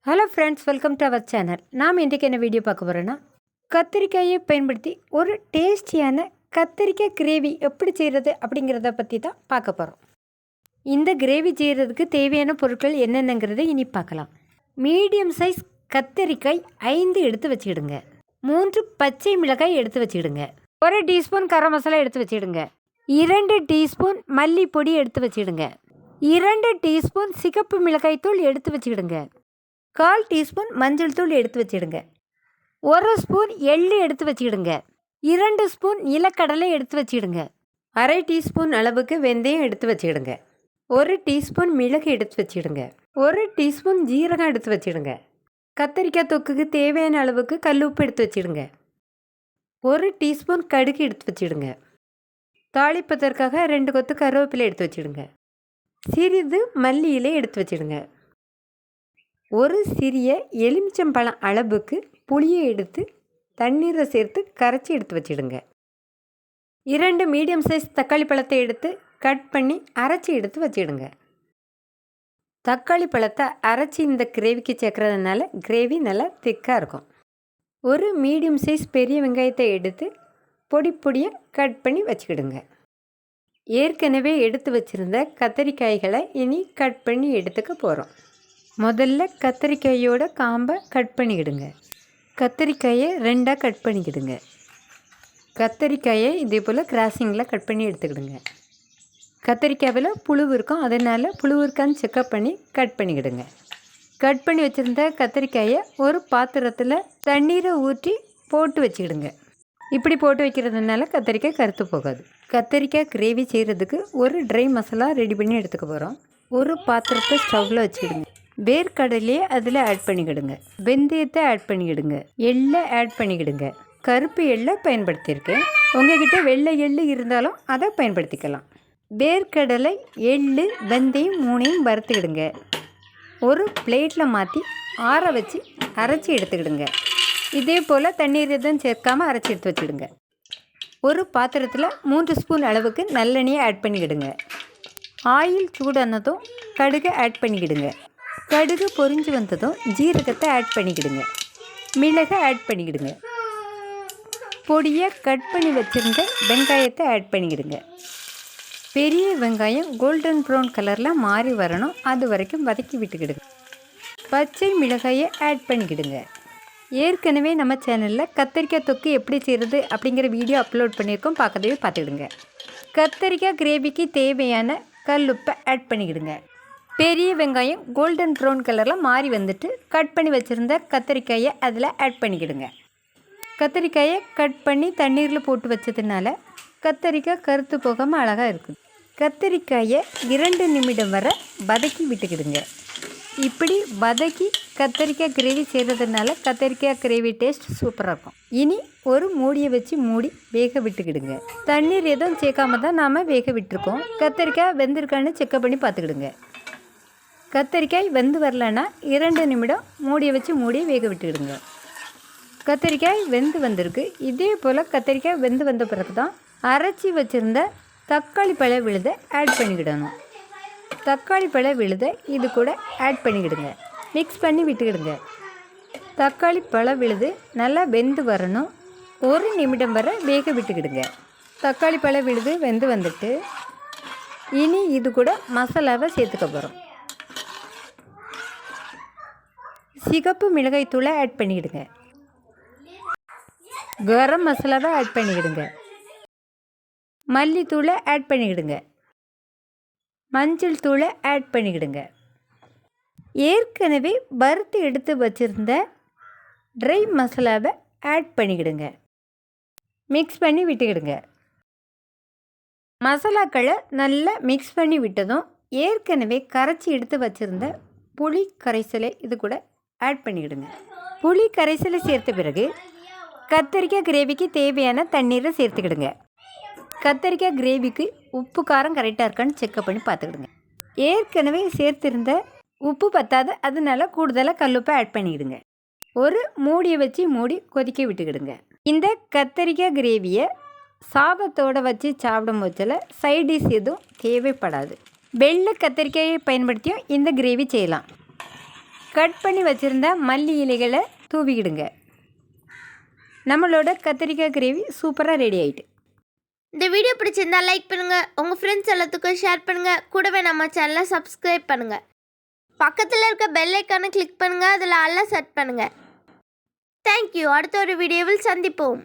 Hello friends, welcome to our channel. நாம் இன்றைக்கு என்ன வீடியோ பார்க்க போகிறோன்னா, கத்திரிக்காயை பயன்படுத்தி ஒரு டேஸ்டியான கத்திரிக்காய் கிரேவி எப்படி செய்கிறது அப்படிங்கிறத பற்றி தான் பார்க்க போகிறோம். இந்த கிரேவி செய்கிறதுக்கு தேவையான பொருட்கள் என்னென்னங்கிறத இனி பார்க்கலாம். மீடியம் சைஸ் கத்திரிக்காய் 5 எடுத்து வச்சுக்கிடுங்க. 3 பச்சை மிளகாய் எடுத்து வச்சுக்கிடுங்க. 1 டீஸ்பூன் கரம் மசாலா எடுத்து வச்சுக்கிடுங்க. 2 டீஸ்பூன் மல்லிப்பொடி எடுத்து வச்சுக்கிடுங்க. 2 டீஸ்பூன் சிகப்பு மிளகாய் தூள் எடுத்து வச்சுக்கிடுங்க. 1/4 டீஸ்பூன் மஞ்சள் தூள் எடுத்து வச்சுடுங்க. 1 ஸ்பூன் எள்ளு எடுத்து வச்சுக்கிடுங்க. 2 ஸ்பூன் நிலக்கடலை எடுத்து வச்சுக்கிடுங்க. 1/2 டீஸ்பூன் அளவுக்கு வெந்தயம் எடுத்து வச்சுக்கிடுங்க. 1 டீஸ்பூன் மிளகு எடுத்து வச்சுக்கிடுங்க. 1 டீஸ்பூன் ஜீரகம் எடுத்து வச்சுடுங்க. கத்திரிக்காய் தொக்குக்கு தேவையான அளவுக்கு கல் உப்பு எடுத்து வச்சுடுங்க. 1 டீஸ்பூன் கடுகு எடுத்து வச்சுடுங்க. தாளிப்பதற்காக 2 கொத்து கருவேப்பிலை எடுத்து வச்சுடுங்க. சிறிது மல்லி இலை எடுத்து வச்சுடுங்க. ஒரு சிறிய எலுமிச்சம்பழம் அளவுக்கு புளியை எடுத்து தண்ணீரை சேர்த்து கரைச்சி எடுத்து வச்சிடுங்க. 2 மீடியம் சைஸ் தக்காளி பழத்தை எடுத்து கட் பண்ணி அரைச்சி எடுத்து வச்சிடுங்க. தக்காளி பழத்தை அரைச்சி இந்த கிரேவிக்கு சேர்க்குறதுனால கிரேவி நல்லா திக்காக இருக்கும். ஒரு மீடியம் சைஸ் பெரிய வெங்காயத்தை எடுத்து பொடி பொடியாக கட் பண்ணி வச்சுக்கிடுங்க. ஏற்கனவே எடுத்து வச்சுருந்த கத்திரிக்காய்களை இனி கட் பண்ணி எடுத்துக்க போகிறோம். முதல்ல கத்திரிக்காயோட காம்பை கட் பண்ணிக்கிடுங்க. கத்திரிக்காயை 2ஆக கட் பண்ணிக்கிடுங்க. கத்திரிக்காயை இதே போல் கிராசிங்கில் கட் பண்ணி எடுத்துக்கிடுங்க. கத்திரிக்காயில் புழு இருக்கும், அதனால் புழு இருக்கான்னு செக்கப் பண்ணி கட் பண்ணிக்கிடுங்க. கட் பண்ணி வச்சுருந்த கத்திரிக்காயை ஒரு பாத்திரத்தில் தண்ணீரை ஊற்றி போட்டு வச்சுக்கிடுங்க. இப்படி போட்டு வைக்கிறதுனால கத்திரிக்காய் கருத்து போகாது. கத்திரிக்காய் கிரேவி செய்கிறதுக்கு ஒரு ட்ரை மசாலா ரெடி பண்ணி எடுத்துக்க போகிறோம். ஒரு பாத்திரத்தை ஸ்டவ்வில் வச்சுக்கிடுங்க. வேர்க்கடலையே அதில் ஆட் பண்ணிக்கிடுங்க. வெந்தயத்தை ஆட் பண்ணிக்கிடுங்க. எள்ளை ஆட் பண்ணிக்கிடுங்க. கருப்பு எள்ளை பயன்படுத்தியிருக்கேன். உங்ககிட்ட வெள்ளை எள்ளு இருந்தாலும் அதை பயன்படுத்திக்கலாம். வேர்க்கடலை, எள்ளு, வெந்தயம் 3ஐயும் வறுத்துக்கிடுங்க. ஒரு பிளேட்டில் மாற்றி ஆற வச்சு அரைச்சி எடுத்துக்கிடுங்க. இதே போல் தண்ணீர் எதுவும் சேர்க்காமல் அரைச்சி எடுத்து வச்சுடுங்க. ஒரு பாத்திரத்தில் 3 ஸ்பூன் அளவுக்கு நல்லெண்ணெயை ஆட் பண்ணிக்கிடுங்க. ஆயில் சூடானதும் கடுகை ஆட் பண்ணிக்கிடுங்க. கடுகு பொரிஞ்சு வந்ததும் ஜீரகத்தை ஆட் பண்ணிக்கிடுங்க. மிளகை ஆட் பண்ணிக்கிடுங்க. பொடியாக கட் பண்ணி வச்சுருந்த வெங்காயத்தை ஆட் பண்ணிக்கிடுங்க. பெரிய வெங்காயம் கோல்டன் ப்ரௌன் கலரில் மாறி வரணும், அது வரைக்கும் வதக்கி விட்டுக்கிடுங்க. பச்சை மிளகாயை ஆட் பண்ணிக்கிடுங்க. ஏற்கனவே நம்ம சேனலில் கத்திரிக்காய் தொக்கு எப்படி செய்கிறது அப்படிங்கிற வீடியோ அப்லோட் பண்ணியிருக்கோம், பார்க்கறதே பார்த்துக்கிடுங்க. கத்திரிக்காய் கிரேவிக்கு தேவையான கல்லுப்பை ஆட் பண்ணிக்கிடுங்க. பெரிய வெங்காயம் கோல்டன் ப்ரௌன் கலரில் மாறி வந்துட்டு கட் பண்ணி வச்சுருந்த கத்திரிக்காயை அதில் ஆட் பண்ணிக்கிடுங்க. கத்திரிக்காயை கட் பண்ணி தண்ணீரில் போட்டு வச்சதுனால கத்திரிக்காய் கருத்து போகாமல் அழகாக இருக்குது. கத்திரிக்காயை 2 நிமிடம் வரை வதக்கி விட்டுக்கிடுங்க. இப்படி வதக்கி கத்திரிக்காய் கிரேவி செய்கிறதுனால கத்திரிக்காய் கிரேவி டேஸ்ட் சூப்பராக இருக்கும். இனி ஒரு மூடியை வச்சு மூடி வேக விட்டுக்கிடுங்க. தண்ணீர் எதுவும் சேர்க்காம தான் நாம் வேக விட்டுருக்கோம். கத்திரிக்காய் வெந்திருக்கான்னு செக்கப் பண்ணி பார்த்துக்கிடுங்க. கத்திரிக்காய் வெந்து வரலன்னா 2 நிமிடம் மூடியை வச்சு மூடி வேக விட்டுக்கிடுங்க. கத்திரிக்காய் வெந்து வந்திருக்கு. இதே போல் கத்திரிக்காய் வெந்து வந்த பிறகு தான் அரைச்சி வச்சுருந்த தக்காளி பழ விழுதை ஆட் பண்ணிக்கிடணும். தக்காளி பழ விழுதை இது கூட ஆட் பண்ணிக்கிடுங்க. மிக்ஸ் பண்ணி விட்டுக்கிடுங்க. தக்காளி பழ விழுது நல்லா வெந்து வரணும். 1 நிமிடம் வரை வேக விட்டுக்கிடுங்க. தக்காளி பழ விழுது வெந்து வந்துட்டு இனி இது கூட மசாலாவை சேர்த்துக்க போகிறோம். சிகப்பு மிளகாய் தூளை ஆட் பண்ணிக்கிடுங்க. கரம் மசாலாவை ஆட் பண்ணிக்கிடுங்க. மல்லித்தூளை ஆட் பண்ணிக்கிடுங்க. மஞ்சள் தூளை ஆட் பண்ணிக்கிடுங்க. ஏற்கனவே வறுத்து எடுத்து வச்சுருந்த ட்ரை மசாலாவை ஆட் பண்ணிக்கிடுங்க. மிக்ஸ் பண்ணி விட்டுக்கிடுங்க. மசாலாக்களை நல்லா மிக்ஸ் பண்ணி விட்டதும் ஏற்கனவே கரைச்சி எடுத்து வச்சுருந்த புளி கரைசலை இது கூட ஆட் பண்ணிக்கிடுங்க. புளி கரைசலை சேர்த்த பிறகு கத்திரிக்காய் கிரேவிக்கு தேவையான தண்ணீரை சேர்த்துக்கிடுங்க. கத்திரிக்காய் கிரேவிக்கு உப்பு காரம் கரெக்டாக இருக்கான்னு செக்கப் பண்ணி பார்த்துக்கிடுங்க. ஏற்கனவே சேர்த்திருந்த உப்பு பத்தாது, அதனால கூடுதலாக கல்லுப்பை ஆட் பண்ணிக்கிடுங்க. ஒரு மூடியை வச்சு மூடி கொதிக்க விட்டுக்கிடுங்க. இந்த கத்திரிக்காய் கிரேவியை சாதத்தோடு வச்சு சாப்பிடும் போதில் சைட் டிஷ் எதுவும் தேவைப்படாது. வெள்ளை கத்திரிக்காயை பயன்படுத்தியும் இந்த கிரேவி செய்யலாம். கட் பண்ணி வச்சுருந்த மல்லி இலைகளை தூவிக்கிடுங்க. நம்மளோட கத்திரிக்காய் கிரேவி சூப்பராக ரெடி ஆகிட்டு. இந்த வீடியோ பிடிச்சிருந்தா லைக் பண்ணுங்கள், உங்கள் ஃப்ரெண்ட்ஸ் எல்லாத்துக்கும் ஷேர் பண்ணுங்கள், கூடவே நம்ம சேனலை சப்ஸ்கிரைப் பண்ணுங்கள். பக்கத்தில் இருக்க பெல் ஐக்கானை கிளிக் பண்ணுங்கள், அதில் எல்லாம் செட் பண்ணுங்கள். தேங்க்யூ. அடுத்த ஒரு வீடியோவில் சந்திப்போம்.